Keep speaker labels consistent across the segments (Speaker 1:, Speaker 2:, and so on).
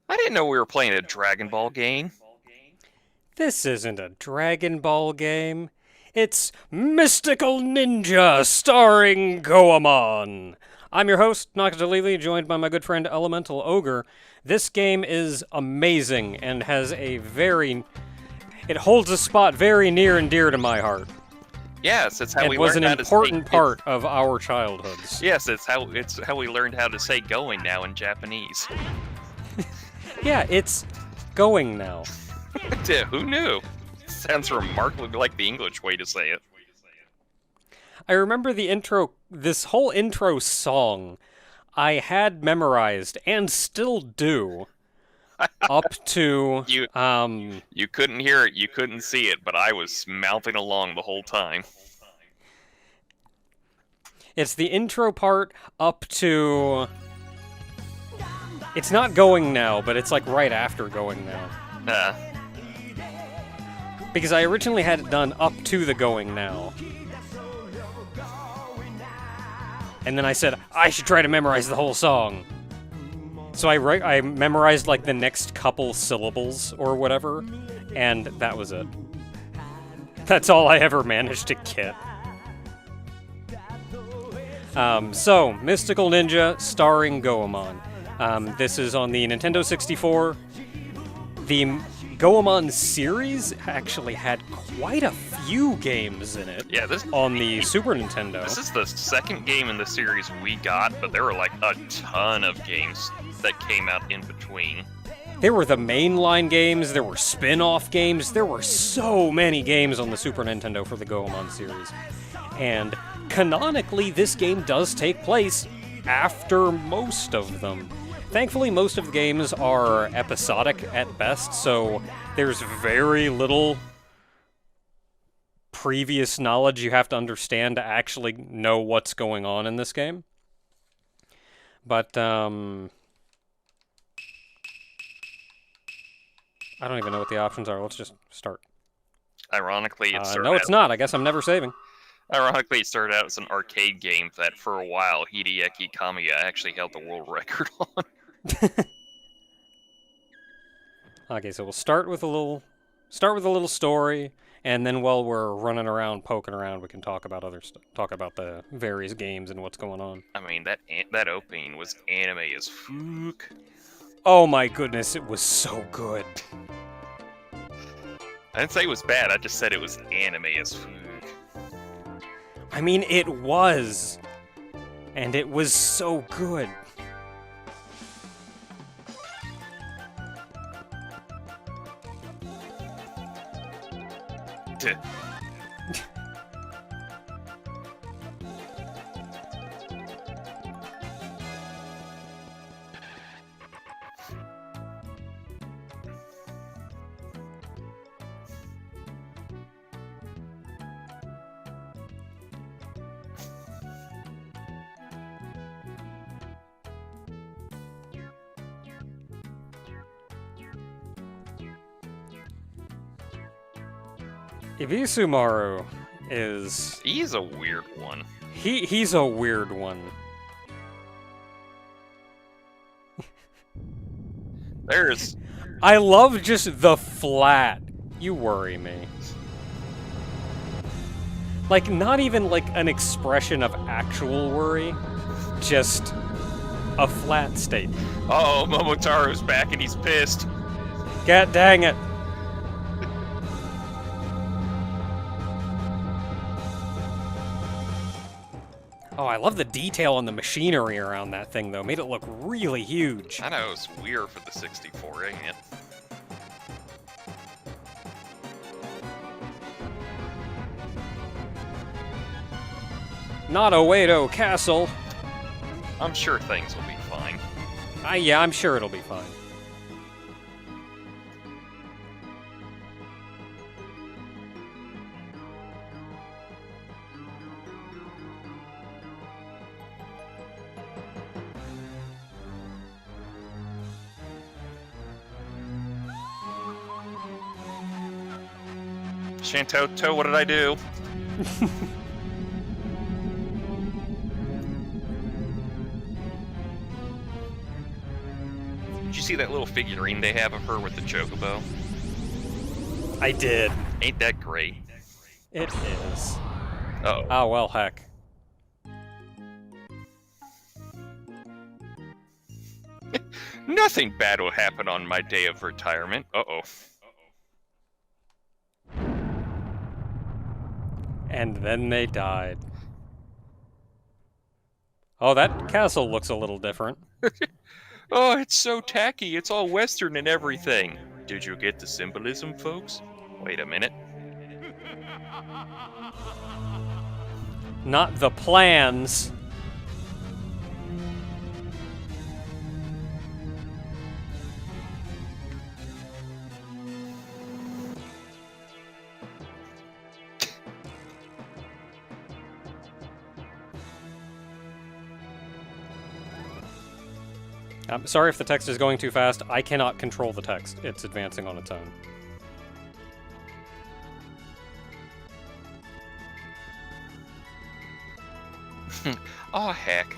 Speaker 1: I didn't know we were playing a Dragon Ball game.
Speaker 2: This isn't a Dragon Ball game. It's Mystical Ninja starring Goemon. I'm your host, Nakazalili, joined by my good friend Elemental Ogre. This game is amazing and has a very. It holds a spot very near and dear to my heart.
Speaker 1: Yes, it's how
Speaker 2: And
Speaker 1: we
Speaker 2: was an
Speaker 1: learned how to say.
Speaker 2: important part of our childhoods.
Speaker 1: Yes, it's how we learned how to say "going" now in Japanese.
Speaker 2: Yeah, it's going now.
Speaker 1: Yeah, who knew? Sounds remarkably like the English way to say it.
Speaker 2: I remember the intro, this whole intro song I had memorized and still do up to,
Speaker 1: You you couldn't hear it, you couldn't see it, but I was mouthing along the whole time.
Speaker 2: it's the intro part up to, it's not going now, but it's like right after going now.
Speaker 1: Uh,
Speaker 2: Because I originally had it done up to the going now. And then I said, I should try to memorize the whole song. So I memorized like the next couple syllables or whatever, and that was it. That's all I ever managed to get. So, Mystical Ninja starring Goemon. This is on the Nintendo 64. The Goemon series actually had quite a few games in it.
Speaker 1: yeah, this
Speaker 2: On the Super Nintendo.
Speaker 1: this is the second game in the series we got, but there were like a ton of games that came out in between.
Speaker 2: There were the mainline games, there were spin-off games, there were so many games on the Super Nintendo for the Goemon series. And canonically, this game does take place after most of them. Thankfully, most of the games are episodic at best, so there's very little previous knowledge you have to understand to actually know what's going on in this game. But, I don't even know what the options are. Let's just start.
Speaker 1: Ironically, it started
Speaker 2: No, it's not. I guess I'm never saving.
Speaker 1: Ironically, it started out as an arcade game that, for a while, Hideki Kamiya actually held the world record on.
Speaker 2: Okay, so we'll start with a little story, and then while we're running around, poking around, we can talk about other stuff. Talk about the various games and what's going on.
Speaker 1: I mean, that opening was anime as fuck.
Speaker 2: Oh my goodness, it was so good.
Speaker 1: I didn't say it was bad. I just said it was anime as fuck.
Speaker 2: I mean, it was, and it was so good.
Speaker 1: Tuh.
Speaker 2: Ibisumaru is
Speaker 1: He's a weird one.
Speaker 2: he's a weird one.
Speaker 1: There's
Speaker 2: I love just the flat. You worry me. Like, not even like an expression of actual worry, just a flat statement.
Speaker 1: oh, Momotaro's back and he's pissed.
Speaker 2: God dang it. Oh, I love the detail on the machinery around that thing, though. Made it look really huge.
Speaker 1: I know it's weird for the 64, ain't it?
Speaker 2: Not Oedo Castle.
Speaker 1: I'm sure things will be fine.
Speaker 2: Yeah, I'm sure it'll be fine.
Speaker 1: Shantoto, what did I do? Did you see that little figurine they have of her with the chocobo?
Speaker 2: I did.
Speaker 1: Ain't that great?
Speaker 2: It is.
Speaker 1: Uh-oh.
Speaker 2: Oh, well, heck.
Speaker 1: Nothing bad will happen on my day of retirement. Uh-oh.
Speaker 2: And then they died. Oh, that castle looks a little different.
Speaker 1: Oh, it's so tacky. It's all Western and everything. Did you get the symbolism, folks? Wait a minute.
Speaker 2: Not the plans. I'm sorry if the text is going too fast. I cannot control the text. It's advancing on its own.
Speaker 1: Oh, heck.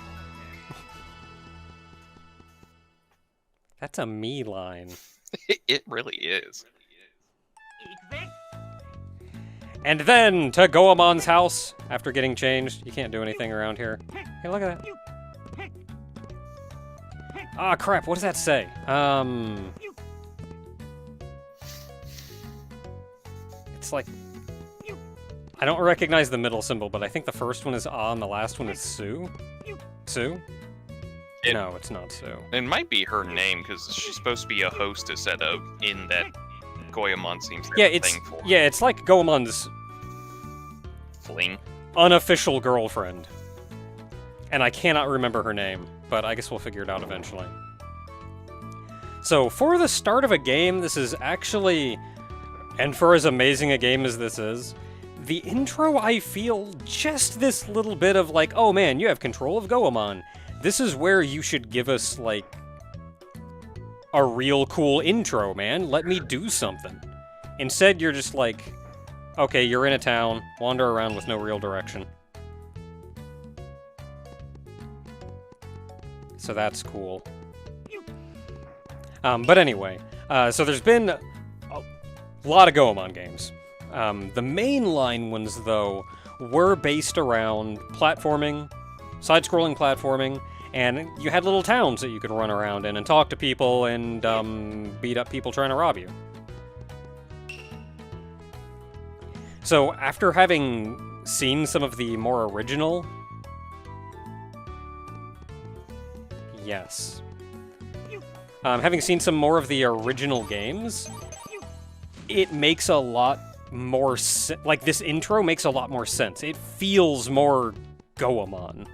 Speaker 2: That's a me line.
Speaker 1: It really is.
Speaker 2: And then to Goemon's house after getting changed. You can't do anything around here. Hey, look at that. Ah, crap. What does that say? It's like... I don't recognize the middle symbol, but I think the first one is Ah and the last one is Sue? Sue? No, it's not Sue.
Speaker 1: It might be her name, because she's supposed to be a hostess in that Goemon seems to have a thing for.
Speaker 2: Yeah, it's like Goemon's
Speaker 1: Fling.
Speaker 2: unofficial girlfriend. And I cannot remember her name, but I guess we'll figure it out eventually. So, for the start of a game, this is actually, and for as amazing a game as this is, the intro, I feel just this little bit of like, oh man, you have control of Goemon. This is where you should give us, like, a real cool intro, man. Let me do something. Instead, you're just like, okay, you're in a town, wander around with no real direction. So that's cool. But anyway, so there's been a lot of Goemon games. The mainline ones, though, were based around platforming, side-scrolling platforming, and you had little towns that you could run around in and talk to people and beat up people trying to rob you. So after having seen some of the more original... Yes. Having seen some more of the original games, it makes a lot more like, this intro makes a lot more sense. It feels more Goemon.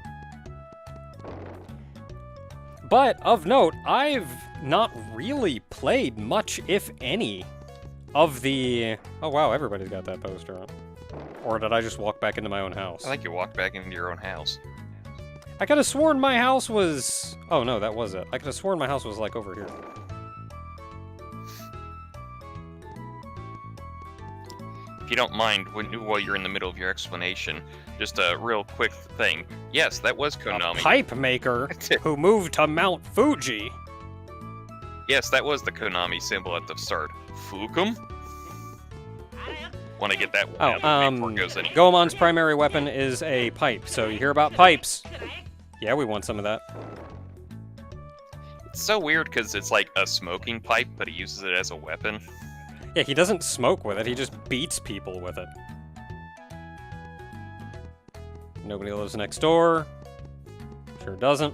Speaker 2: But, of note, I've not really played much, if any, of the... Oh wow, everybody's got that poster on. Or did I just walk back into my own house?
Speaker 1: I think you walked back into your own house.
Speaker 2: I could have sworn my house was... Oh no, that was it. I could have sworn my house was, like, over here.
Speaker 1: If you don't mind, while you're in the middle of your explanation, just a real quick thing. Yes, that was Konami.
Speaker 2: A pipe maker who moved to Mount Fuji.
Speaker 1: Yes, that was the Konami symbol at the start. Fukum? Want to get that one out before it goes any...
Speaker 2: Goemon's primary weapon is a pipe, so you hear about pipes. Yeah, we want some of that.
Speaker 1: It's so weird because it's like a smoking pipe, but he uses it as a weapon.
Speaker 2: Yeah, he doesn't smoke with it, he just beats people with it. Nobody lives next door. Sure doesn't.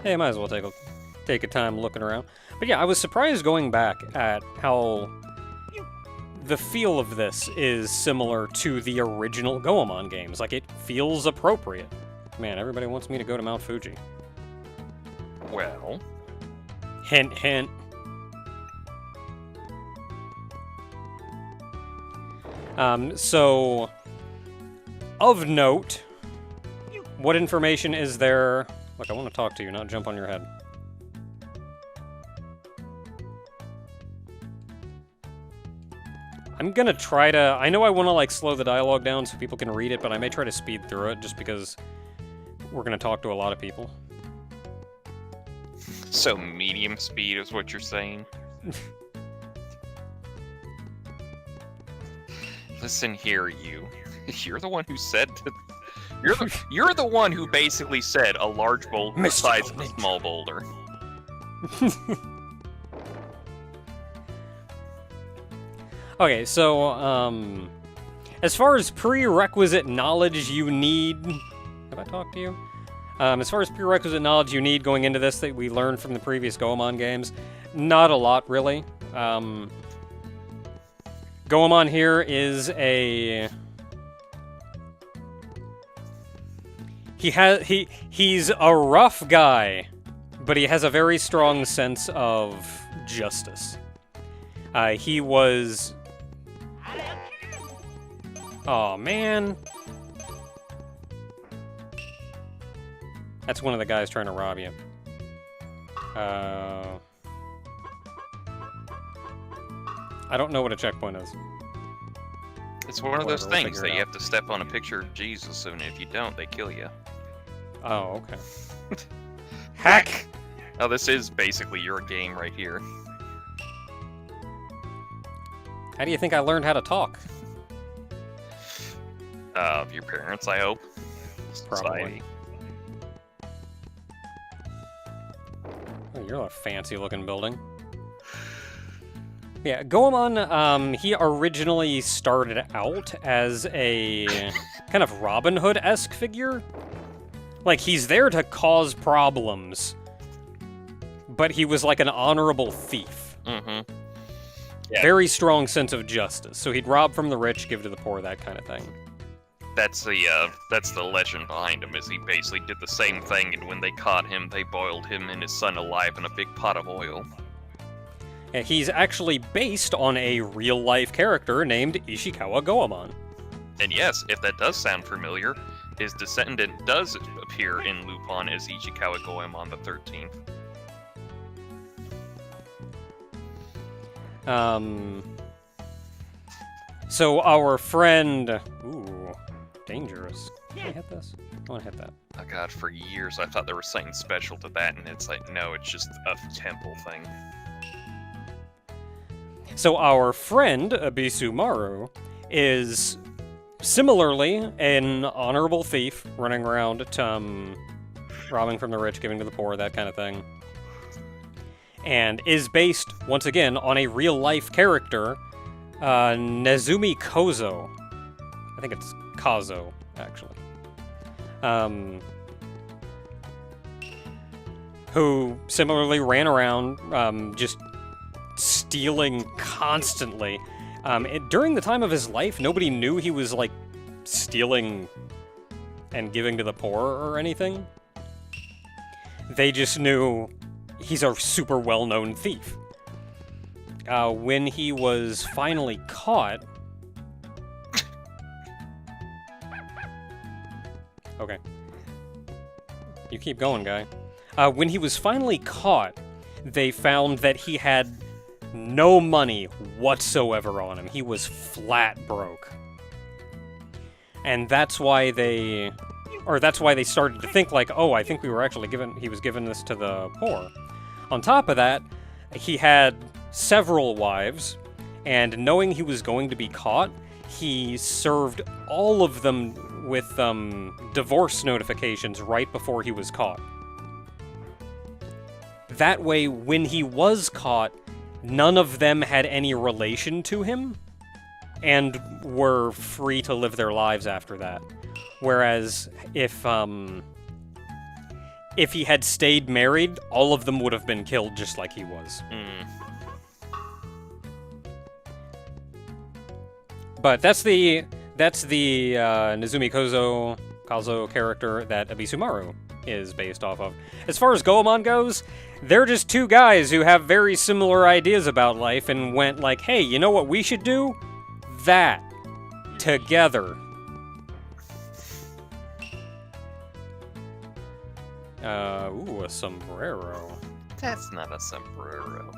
Speaker 2: Hey, might as well take a time looking around. But yeah, I was surprised going back at how the feel of this is similar to the original Goemon games. Like, it feels appropriate. Man, everybody wants me to go to Mount Fuji.
Speaker 1: Well...
Speaker 2: Hint, hint. So, of note, what information is there... Look, I want to talk to you, not jump on your head. I'm gonna try to... I know I want to, like, slow the dialogue down so people can read it, but I may try to speed through it just because we're gonna talk to a lot of people.
Speaker 1: So medium speed is what you're saying? Listen here, you. You're the one who said that... You're the one who basically said a large boulder the size of a small boulder.
Speaker 2: Okay, so, as far as prerequisite knowledge you need... Have I talked to you? As far as prerequisite knowledge you need going into this that we learned from the previous Goemon games, not a lot, really. Goemon here is a... He's a rough guy, but he has a very strong sense of justice. He was... Oh man. That's one of the guys trying to rob you. I don't know what a checkpoint is.
Speaker 1: It's one of those things that you have to step on a picture of Jesus, and if you don't, they kill you.
Speaker 2: Oh, okay. Hack!
Speaker 1: Oh, this is basically your game right here.
Speaker 2: How do you think I learned how to talk?
Speaker 1: Your parents, I hope.
Speaker 2: Probably. Oh, you're a fancy-looking building. Yeah, Goemon, he originally started out as a kind of Robin Hood-esque figure. Like, he's there to cause problems, but he was like an honorable thief.
Speaker 1: Mm-hmm. Yeah.
Speaker 2: Very strong sense of justice. So he'd rob from the rich, give to the poor, that kind of thing.
Speaker 1: That's the legend behind him, is he basically did the same thing, and when they caught him, they boiled him and his son alive in a big pot of oil.
Speaker 2: And he's actually based on a real-life character named Ishikawa Goemon.
Speaker 1: And yes, if that does sound familiar, his descendant does appear in Lupin as Ishikawa Goemon the 13th.
Speaker 2: So our friend... Ooh, dangerous. Can I hit this? I want to hit that.
Speaker 1: Oh god, for years I thought there was something special to that, and it's like, no, it's just a temple thing.
Speaker 2: So our friend, Abisumaru, is similarly an honorable thief running around robbing from the rich, giving to the poor, that kind of thing. And is based, once again, on a real-life character, Nezumi Kozo. I think it's Kazo, actually. Who similarly ran around, just stealing constantly. During the time of his life, nobody knew he was, like, stealing and giving to the poor or anything. They just knew he's a super well-known thief. When he was finally caught... Okay. You keep going, guy. When he was finally caught, they found that he had no money whatsoever on him. He was flat broke. And that's why they started to think like, oh, I think he was giving this to the poor. On top of that, he had several wives, and knowing he was going to be caught, he served all of them with divorce notifications right before he was caught. That way, when he was caught, none of them had any relation to him, and were free to live their lives after that. Whereas, if he had stayed married, all of them would have been killed just like he was.
Speaker 1: Mm.
Speaker 2: But that's the Nezumi Kazo character that Abisumaru is based off of. As far as Goemon goes, they're just two guys who have very similar ideas about life and went like, hey, you know what we should do? That. Together. Ooh, a sombrero.
Speaker 1: That's not a sombrero.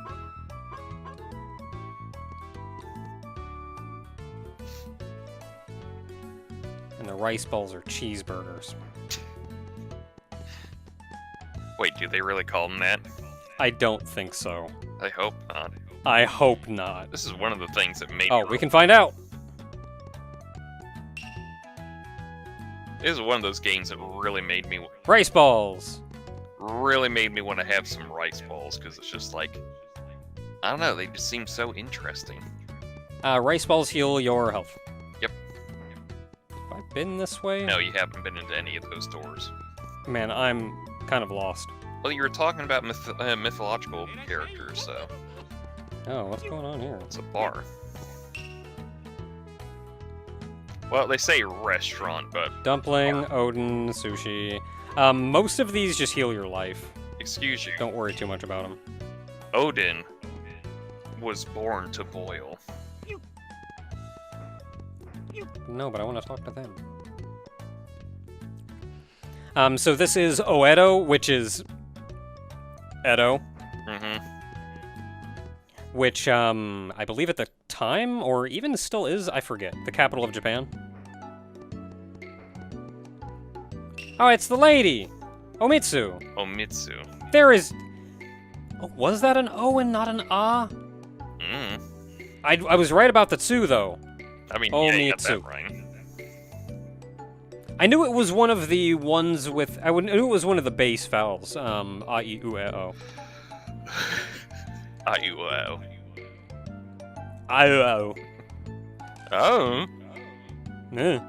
Speaker 2: And the rice balls are cheeseburgers.
Speaker 1: Wait, do they really call them that?
Speaker 2: I don't think so.
Speaker 1: I hope not.
Speaker 2: I hope not.
Speaker 1: This is one of the things that made
Speaker 2: Oh,
Speaker 1: me
Speaker 2: we can find out!
Speaker 1: This is one of those games that really made me
Speaker 2: Rice balls!
Speaker 1: want to have some rice balls, because it's just like, I don't know, they just seem so interesting.
Speaker 2: Rice balls heal your health.
Speaker 1: Yep.
Speaker 2: Have I been this way?
Speaker 1: No, you haven't been into any of those doors.
Speaker 2: Man, I'm kind of lost.
Speaker 1: Well, you were talking about mythological characters, so
Speaker 2: Oh, what's going on here?
Speaker 1: it's a bar. Well, they say restaurant, but
Speaker 2: Dumpling, Odin, sushi. Most of these just heal your life.
Speaker 1: excuse you,
Speaker 2: Don't worry too much about them.
Speaker 1: Odin was born to boil.
Speaker 2: No, but I want to talk to them. So this is Oedo, which is Edo,
Speaker 1: Mm-hmm.
Speaker 2: which, I believe at the time, or even still is, I forget, the capital of Japan. Oh, it's the lady! Omitsu!
Speaker 1: Omitsu.
Speaker 2: There is... Oh, was that an O and not an A?
Speaker 1: Mm.
Speaker 2: I was right about the tsu, though.
Speaker 1: I mean, yeah, you got
Speaker 2: Omitsu.
Speaker 1: that right.
Speaker 2: I knew it was one of the ones with... I knew it was one of the base vowels. A, I, U, E, O.
Speaker 1: I-U-O.
Speaker 2: I-O.
Speaker 1: Oh.
Speaker 2: Yeah.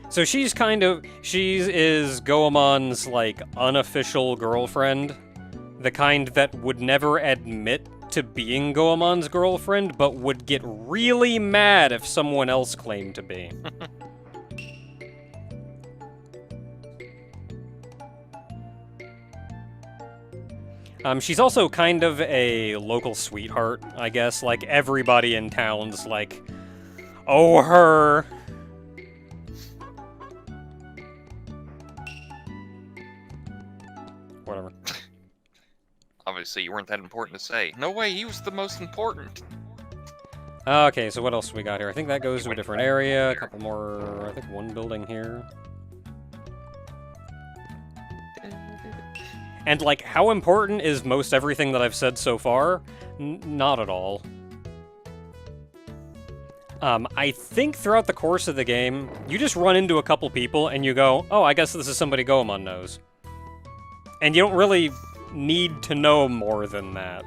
Speaker 2: So she is Goemon's, like, unofficial girlfriend. The kind that would never admit to being Goemon's girlfriend, but would get really mad if someone else claimed to be. She's also kind of a local sweetheart, I guess. Like, everybody in town's like, oh, her. Whatever.
Speaker 1: Obviously, you weren't that important to say. No way, he was the most important.
Speaker 2: Okay, so what else we got here? I think that goes to a different area. A couple more, I think one building here. And, like, how important is most everything that I've said so far? Not at all. I think throughout the course of the game, you just run into a couple people and you go, oh, I guess this is somebody Goemon knows. And you don't really need to know more than that.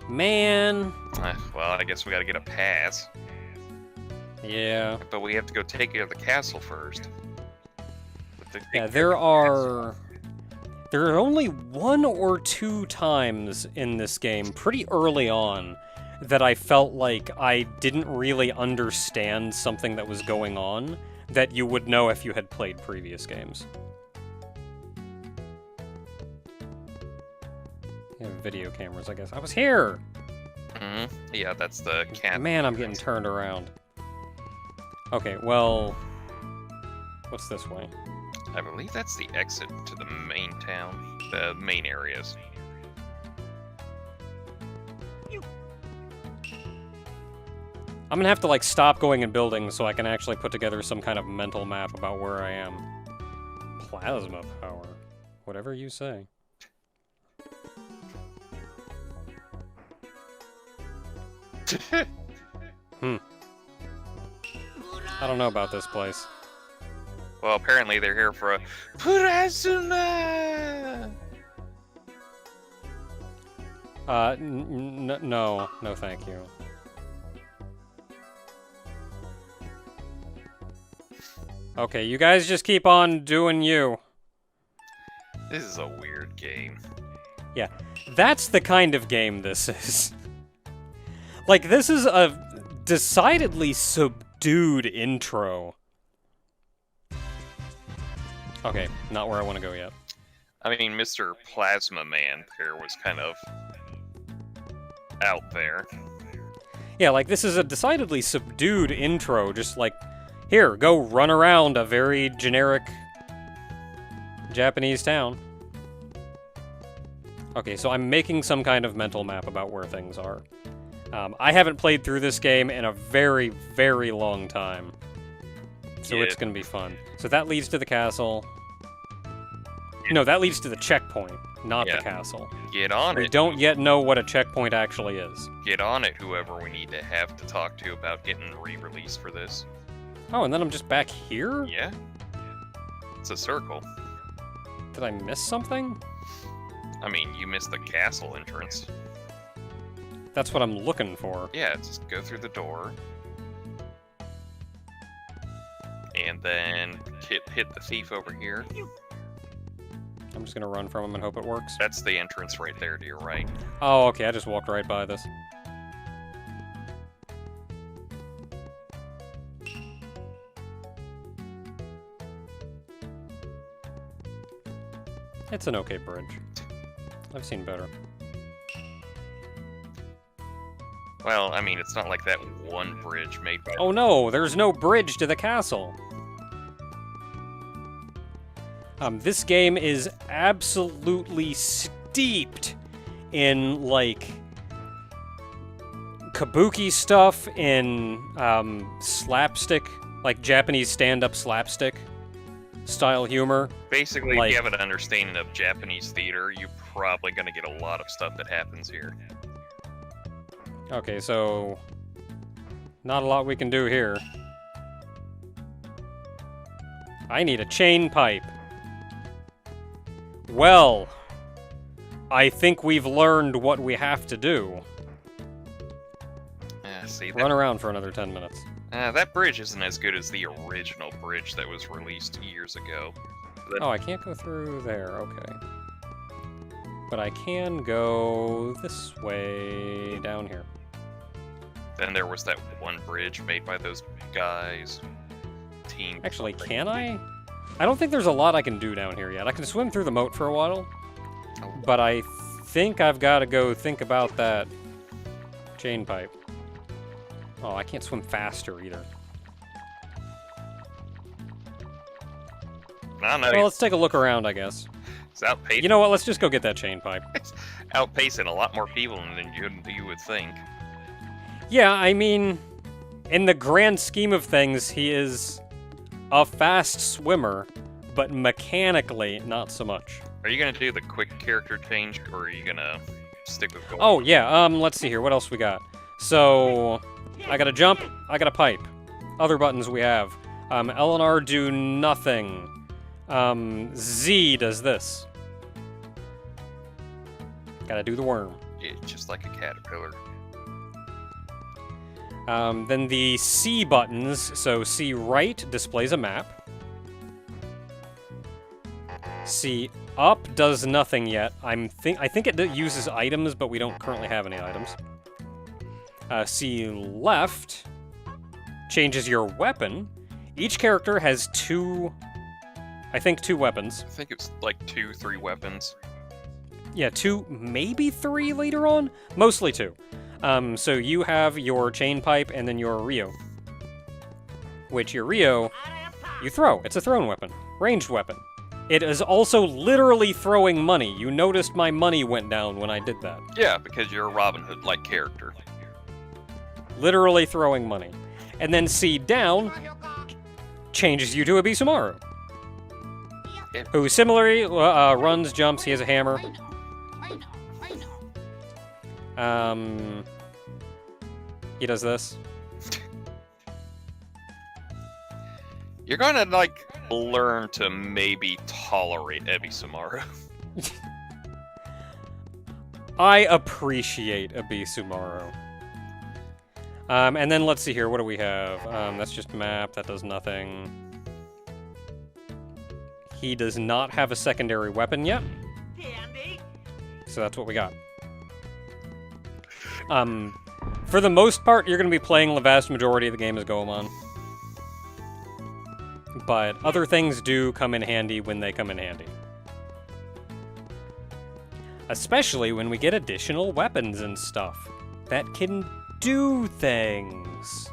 Speaker 2: Man.
Speaker 1: Well, I guess we gotta get a pass.
Speaker 2: Yeah.
Speaker 1: But we have to go take care of the castle first.
Speaker 2: Yeah, there are only 1 or 2 times in this game, pretty early on, that I felt like I didn't really understand something that was going on that you would know if you had played previous games. Yeah, video cameras, I guess. I was here!
Speaker 1: Mm-hmm. Yeah, that's the cat.
Speaker 2: Man, I'm getting turned around. Okay, well... What's this way?
Speaker 1: I believe that's the exit to the main town, the main areas.
Speaker 2: I'm gonna have to, like, stop going in buildings so I can actually put together some kind of mental map about where I am. Plasma power. Whatever you say. I don't know about this place.
Speaker 1: Well, apparently they're here for a Purasuna!
Speaker 2: No, thank you. Okay, you guys just keep on doing you.
Speaker 1: This is a weird game.
Speaker 2: Yeah, that's the kind of game this is. Like, this is a decidedly subdued intro. Okay, not where I want to go yet.
Speaker 1: I mean, Mr. Plasma Man here was kind of out there.
Speaker 2: Yeah, like, this is a decidedly subdued intro, just, like, Here, go run around a very generic Japanese town. Okay, so I'm making some kind of mental map about where things are. I haven't played through this game in a very, very long time. So
Speaker 1: Yeah.
Speaker 2: it's going to be fun. So that leads to the castle. No, that leads to the checkpoint, not the castle.
Speaker 1: Get on
Speaker 2: We
Speaker 1: it.
Speaker 2: don't yet know what a checkpoint actually is.
Speaker 1: Get on it, whoever we need to have to talk to about getting re-released for this.
Speaker 2: Oh, and then I'm just back here?
Speaker 1: Yeah. It's a circle.
Speaker 2: Did I miss something?
Speaker 1: I mean, you missed the castle entrance.
Speaker 2: That's what I'm looking for.
Speaker 1: Yeah, just go through the door. And then hit the thief over here.
Speaker 2: I'm just gonna run from him and hope it works.
Speaker 1: That's the entrance right there to your right.
Speaker 2: Oh, okay, I just walked right by this. It's an okay bridge. I've seen better.
Speaker 1: Well, I mean, it's not like that one bridge made by...
Speaker 2: Oh no, there's no bridge to the castle! This game is absolutely steeped in, like, kabuki stuff, in slapstick, like Japanese stand-up slapstick style humor.
Speaker 1: Basically,
Speaker 2: like-
Speaker 1: if you have an understanding of Japanese theater, you're probably going to get a lot of stuff that happens here.
Speaker 2: Okay, so not a lot we can do here. I need a chain pipe. Well, I think we've learned what we have to do.
Speaker 1: See,
Speaker 2: Run around for another 10 minutes.
Speaker 1: that bridge isn't as good as the original bridge that was released years ago.
Speaker 2: Oh, I can't go through there. Okay. But I can go this way down here.
Speaker 1: Then there was that one bridge made by those guys. Team.
Speaker 2: Actually, can I? I don't think there's a lot I can do down here yet. I can swim through the moat for a while,
Speaker 1: Oh.
Speaker 2: but I think I've got to go think about that chain pipe. Oh, I can't swim faster either.
Speaker 1: No, no,
Speaker 2: Well, let's take a look around, I guess.
Speaker 1: it's outpacing.
Speaker 2: You know what? Let's just go get that chain pipe.
Speaker 1: Outpacing a lot more people than you would think.
Speaker 2: Yeah, I mean, in the grand scheme of things, he is a fast swimmer, but mechanically, not so much.
Speaker 1: Are you gonna do the quick character change, or are you gonna stick with Goemon?
Speaker 2: Oh, yeah, let's see here. What else we got? So, I got a jump, I got a pipe. Other buttons we have. L and R do nothing. Z does this. Gotta do the worm.
Speaker 1: It's just like a caterpillar.
Speaker 2: Then the C buttons, so C right displays a map. C up does nothing yet. I think it uses items, but we don't currently have any items. C left changes your weapon. Each character has two weapons.
Speaker 1: I think it's like 2-3 weapons.
Speaker 2: Yeah, 2, maybe 3 later on? Mostly 2. So you have your chain pipe and then your Ryo. Which your Ryo, you throw. It's a thrown weapon. Ranged weapon. It is also literally throwing money. You noticed my money went down when I did that.
Speaker 1: Yeah, because you're a Robin Hood-like character.
Speaker 2: Literally throwing money. And then C down changes you to a Bisumaru.
Speaker 1: Yeah.
Speaker 2: Who similarly runs, jumps, he has a hammer. He does this.
Speaker 1: You're gonna, like, learn to maybe tolerate Ebisumaru.
Speaker 2: I appreciate a Bisumaru. And then let's see here, what do we have? That's just map, that does nothing. He does not have a secondary weapon yet. So that's what we got. For the most part, you're going to be playing the vast majority of the game as Goemon. But other things do come in handy when they come in handy. Especially when we get additional weapons and stuff that can do things.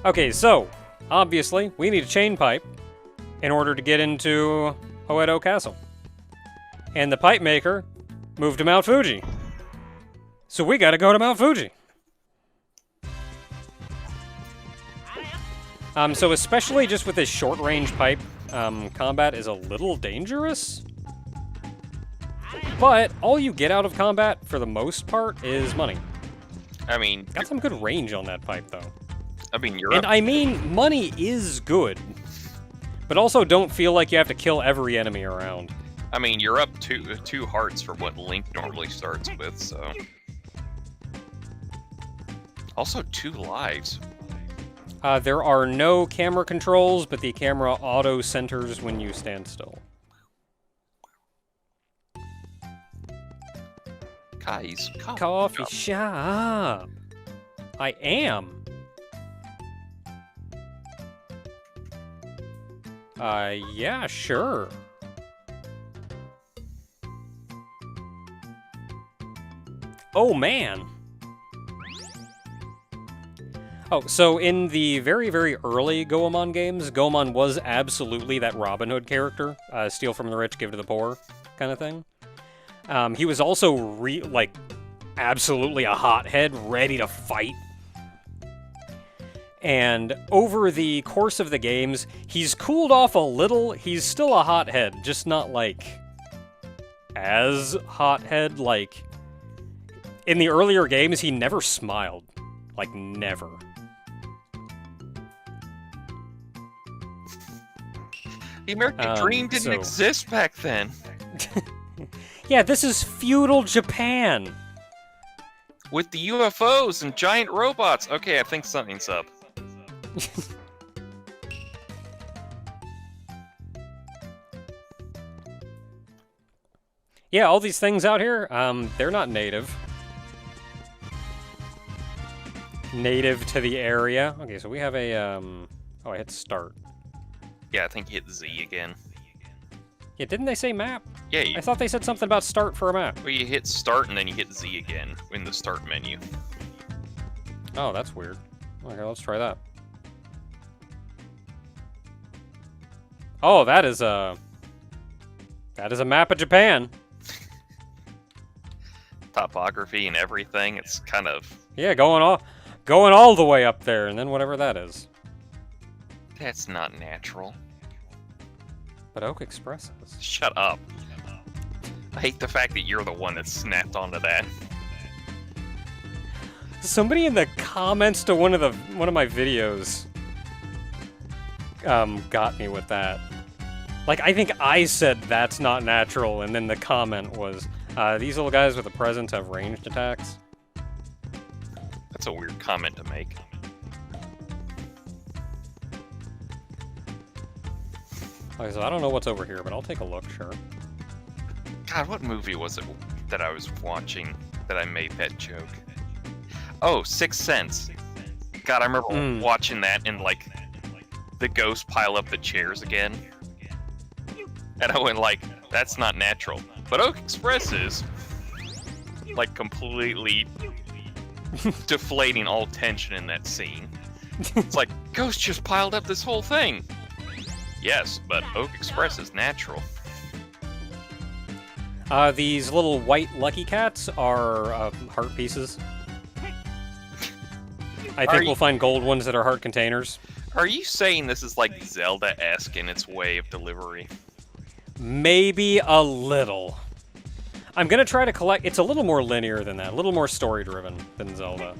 Speaker 2: Okay, so, obviously, we need a chain pipe in order to get into Hoedo Castle. And the pipe maker moved to Mount Fuji. So we gotta go to Mount Fuji. So especially just with this short-range pipe, combat is a little dangerous. But all you get out of combat, for the most part, is money.
Speaker 1: I mean...
Speaker 2: Got some good range on that pipe, though.
Speaker 1: I mean, you're
Speaker 2: And I mean, money is good. But also don't feel like you have to kill every enemy around.
Speaker 1: I mean, you're up two hearts for what Link normally starts with, so... Also, 2 lives.
Speaker 2: There are no camera controls, but the camera auto-centers when you stand still.
Speaker 1: Guys,
Speaker 2: Coffee shop. I am. Yeah, sure. Oh, man. Oh, so in the very, very early Goemon games, Goemon was absolutely that Robin Hood character. Steal from the rich, give to the poor kind of thing. He was also, absolutely a hothead, ready to fight. And over the course of the games, he's cooled off a little. He's still a hothead, just not, as hothead. In the earlier games, he never smiled. Never.
Speaker 1: The American dream didn't exist back then.
Speaker 2: Yeah, this is feudal Japan.
Speaker 1: With the UFOs and giant robots. Okay, I think something's up.
Speaker 2: Yeah, all these things out here, they're not native. Native to the area. Okay, so we have a, oh, I hit start.
Speaker 1: Yeah, I think you hit Z again.
Speaker 2: Yeah, didn't they say map?
Speaker 1: Yeah,
Speaker 2: I thought they said something about start for a map.
Speaker 1: Well, you hit start and then you hit Z again in the start menu.
Speaker 2: Oh, that's weird. Okay, let's try that. Oh, that is a map of Japan.
Speaker 1: Topography and everything, it's kind of...
Speaker 2: Yeah, going all the way up there, and then whatever that is.
Speaker 1: That's not natural.
Speaker 2: But Oak Express is.
Speaker 1: Shut up. I hate the fact that you're the one that snapped onto that.
Speaker 2: Somebody in the comments to one of my videos got me with that. I think I said that's not natural, and then the comment was, these little guys with the presents have ranged attacks.
Speaker 1: That's a weird comment to make.
Speaker 2: Okay, so I don't know what's over here, but I'll take a look, sure.
Speaker 1: God, what movie was it that I was watching that I made that joke? Oh, Sixth Sense. God, I remember watching that and, the ghosts pile up the chairs again. And I went that's not natural. But Oak Express is, completely deflating all tension in that scene. It's ghosts just piled up this whole thing. Yes, but Oak Express is natural.
Speaker 2: These little white Lucky Cats are heart pieces. I think we'll find gold ones that are heart containers.
Speaker 1: Are you saying this is Zelda-esque in its way of delivery?
Speaker 2: Maybe a little. I'm gonna try to collect... It's a little more linear than that, a little more story-driven than Zelda.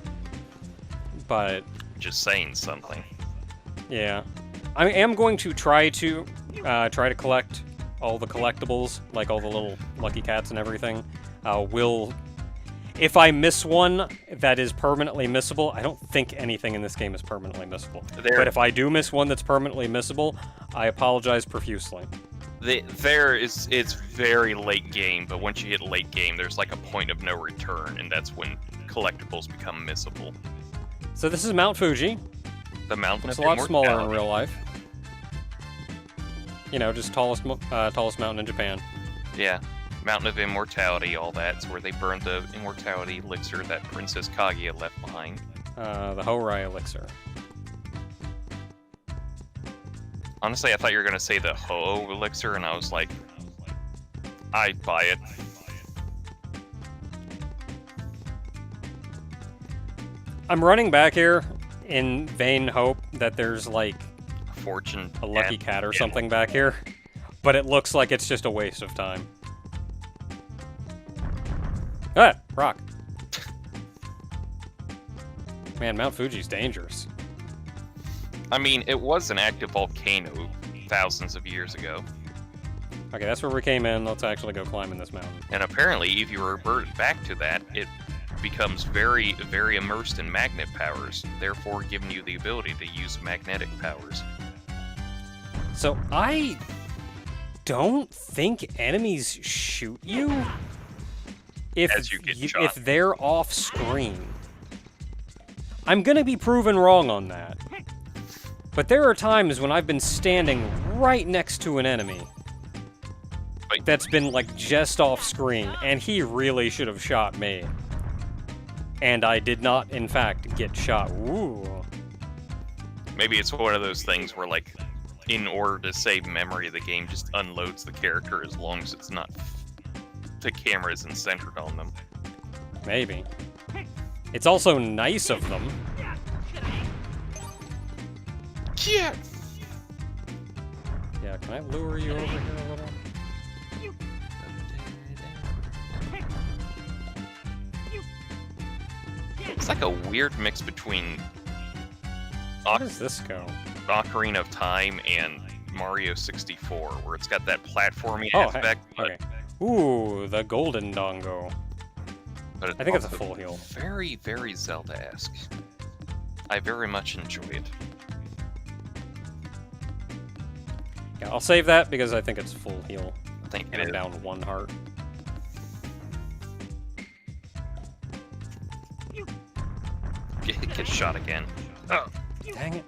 Speaker 2: But...
Speaker 1: Just saying something.
Speaker 2: Yeah. I am going to try to collect all the collectibles, all the little Lucky Cats and everything. If I miss one that is permanently missable, I don't think anything in this game is permanently missable. But if I do miss one that's permanently missable, I apologize profusely.
Speaker 1: It's very late game, but once you hit late game, there's a point of no return, and that's when collectibles become missable.
Speaker 2: So this is Mount Fuji.
Speaker 1: The mountain
Speaker 2: It's
Speaker 1: of
Speaker 2: a lot smaller in
Speaker 1: immortality.
Speaker 2: real life. You know, just tallest mountain in Japan.
Speaker 1: Yeah, Mountain of Immortality, all that. It's where they burned the immortality elixir that Princess Kaguya left behind.
Speaker 2: The Horai elixir.
Speaker 1: Honestly, I thought you were gonna say the Ho-Oh elixir, and I was like, I'd buy it.
Speaker 2: I'm running back here in vain hope that there's like
Speaker 1: Fortune.
Speaker 2: a lucky cat or something back here, but it looks like it's just a waste of time. Ah, rock. Man, Mount Fuji's dangerous.
Speaker 1: I mean, it was an active volcano thousands of years ago.
Speaker 2: Okay, that's where we came in. Let's actually go climbing this mountain.
Speaker 1: And apparently, if you revert back to that, it becomes very, very immersed in magnet powers, therefore giving you the ability to use magnetic powers.
Speaker 2: So I don't think enemies shoot you if
Speaker 1: As you get shot.
Speaker 2: if they're off screen. I'm gonna be proven wrong on that. But there are times when I've been standing right next to an enemy that's been like just off screen, and he really should have shot me. And I did not, in fact, get shot. Ooh.
Speaker 1: Maybe it's one of those things where, like, in order to save memory, the game just unloads the character as long as it's not the camera isn't centered on them.
Speaker 2: Maybe. It's also nice of them.
Speaker 1: Yeah.
Speaker 2: Yeah, can I lure you over here a little?
Speaker 1: It's like a weird mix between
Speaker 2: How does this go?
Speaker 1: Ocarina of Time and Mario 64, where it's got that platforming
Speaker 2: Oh,
Speaker 1: aspect.
Speaker 2: okay. Ooh, the golden dongo.
Speaker 1: But
Speaker 2: I think it's a
Speaker 1: also
Speaker 2: full heal.
Speaker 1: Very, very Zelda-esque. I very much enjoy it.
Speaker 2: Yeah, I'll save that because I think it's full heal.
Speaker 1: I think
Speaker 2: And
Speaker 1: it
Speaker 2: I'm
Speaker 1: is.
Speaker 2: down 1 heart.
Speaker 1: Get shot again. Oh.
Speaker 2: Dang it.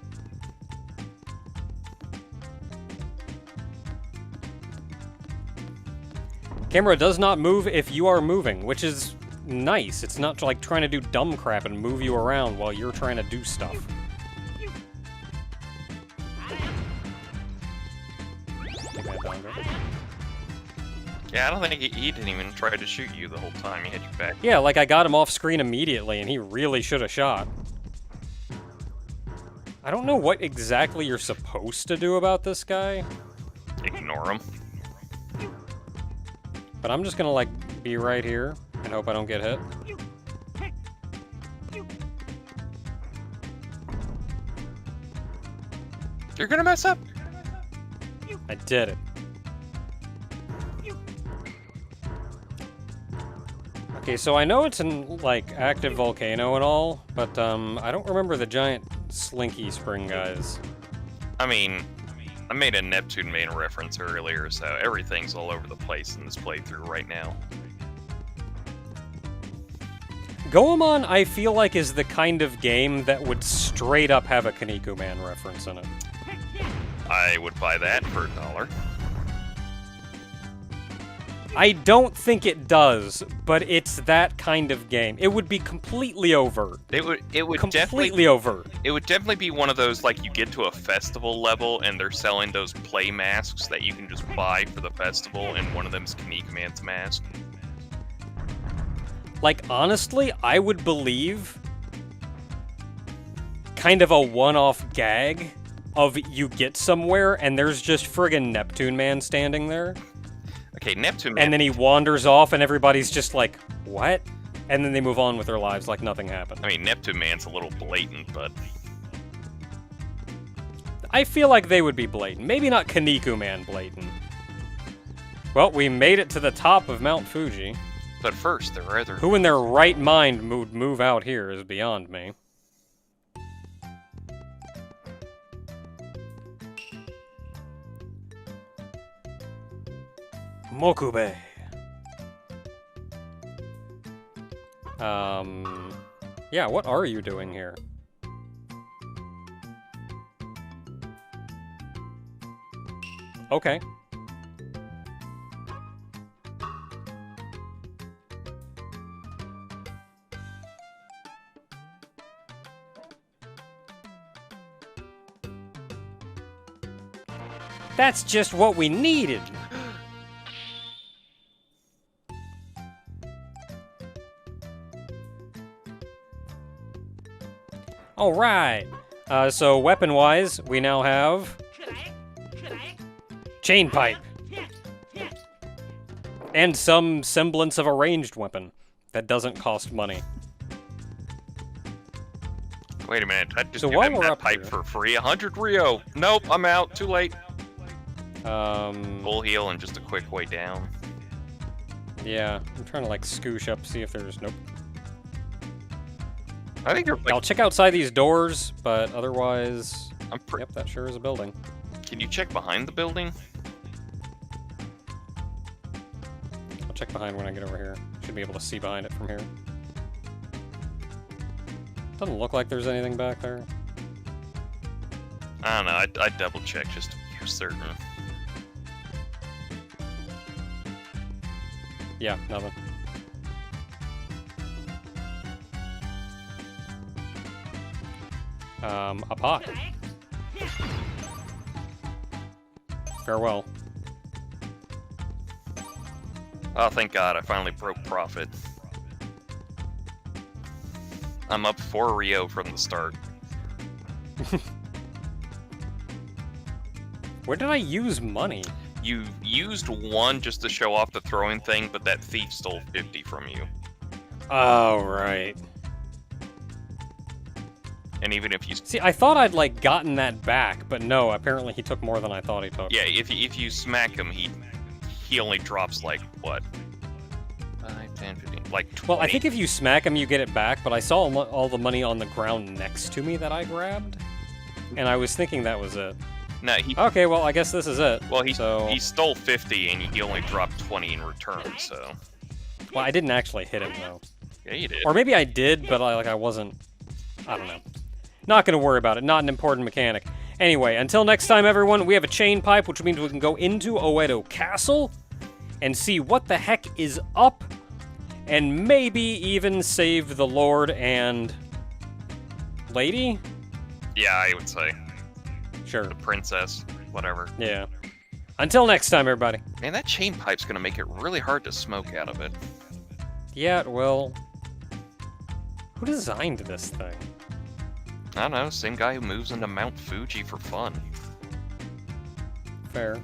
Speaker 2: Camera does not move if you are moving, which is nice. It's not like trying to do dumb crap and move you around while you're trying to do stuff. Take that dongo.
Speaker 1: Yeah, I don't think he didn't even try to shoot you the whole time. He hit you back.
Speaker 2: Yeah, like I got him off screen immediately and he really should have shot. I don't know what exactly you're supposed to do about this guy,
Speaker 1: Ignore him.
Speaker 2: but I'm just gonna like be right here and hope I don't get hit.
Speaker 1: You're gonna mess up.
Speaker 2: I did it. Okay, so I know it's an like active volcano and all, but I don't remember the giant slinky spring guys.
Speaker 1: I mean, I made a Neptune main reference earlier, so everything's all over the place in this playthrough right now.
Speaker 2: Goemon, I feel like, is the kind of game that would straight up have a Kaneko Man reference in it.
Speaker 1: I would buy that for $1.
Speaker 2: I don't think it does, but it's that kind of game. It would be completely overt.
Speaker 1: It would
Speaker 2: Completely overt.
Speaker 1: It would definitely be one of those, like, you get to a festival level and they're selling those play masks that you can just buy for the festival, and one of them's Kaneko Man's mask.
Speaker 2: Like, honestly, I would believe kind of a one-off gag of you get somewhere and there's just friggin' Neptune Man standing there.
Speaker 1: Okay, Neptune Man.
Speaker 2: And then he wanders off and everybody's just like, what? And then they move on with their lives like nothing happened.
Speaker 1: I mean, Neptune Man's a little blatant, but
Speaker 2: I feel like they would be blatant. Maybe not Kaneko Man blatant. Well, we made it to the top of Mount Fuji.
Speaker 1: but first there are other.
Speaker 2: Who in their right mind would move out here is beyond me. Mokube. Yeah, what are you doing here? Okay. That's just what we needed. All right. So weapon-wise, we now have chain pipe and some semblance of a ranged weapon that doesn't cost money.
Speaker 1: Wait a minute, I just
Speaker 2: So
Speaker 1: give
Speaker 2: while
Speaker 1: him
Speaker 2: we're
Speaker 1: that
Speaker 2: up
Speaker 1: pipe
Speaker 2: here-
Speaker 1: for free. 100 Rio. Nope, I'm out. Too late.
Speaker 2: Um,
Speaker 1: Full heal and just a quick way down.
Speaker 2: yeah, I'm trying to like scoosh up, see if there's nope.
Speaker 1: I think you're like,
Speaker 2: I'll check outside these doors, but otherwise, yep, that sure is a building.
Speaker 1: Can you check behind the building?
Speaker 2: I'll check behind when I get over here. Should be able to see behind it from here. Doesn't look like there's anything back there.
Speaker 1: I don't know, I'd double check just to be certain.
Speaker 2: Yeah, nothing. A pot. Farewell.
Speaker 1: Oh, thank God, I finally broke profit. I'm up 4 Rio from the start.
Speaker 2: Where did I use money?
Speaker 1: You used 1 just to show off the throwing thing, but that thief stole 50 from you.
Speaker 2: Oh, right.
Speaker 1: And even if you...
Speaker 2: See, I thought I'd, like, gotten that back, but no, apparently he took more than I thought he took.
Speaker 1: Yeah, if you smack him, he only drops, like, what? 5, 10, 15, like 20.
Speaker 2: Well, I think if you smack him, you get it back, but I saw all the money on the ground next to me that I grabbed, and I was thinking that was it.
Speaker 1: No, he...
Speaker 2: Okay, well, I guess this is it.
Speaker 1: Well,
Speaker 2: so...
Speaker 1: he stole 50, and he only dropped 20 in return, so...
Speaker 2: Well, I didn't actually hit him, though.
Speaker 1: Yeah, you did.
Speaker 2: Or maybe I did, but I wasn't... I don't know. Not gonna worry about it. Not an important mechanic. Anyway, until next time, everyone, we have a chain pipe, which means we can go into Oedo Castle and see what the heck is up, and maybe even save the Lord and... Lady?
Speaker 1: Yeah, I would say.
Speaker 2: Sure.
Speaker 1: The princess, whatever.
Speaker 2: Yeah. Until next time, everybody.
Speaker 1: Man, that chain pipe's gonna make it really hard to smoke out of it.
Speaker 2: Yeah, it will. Who designed this thing?
Speaker 1: I don't know, same guy who moves into Mount Fuji for fun.
Speaker 2: Fair.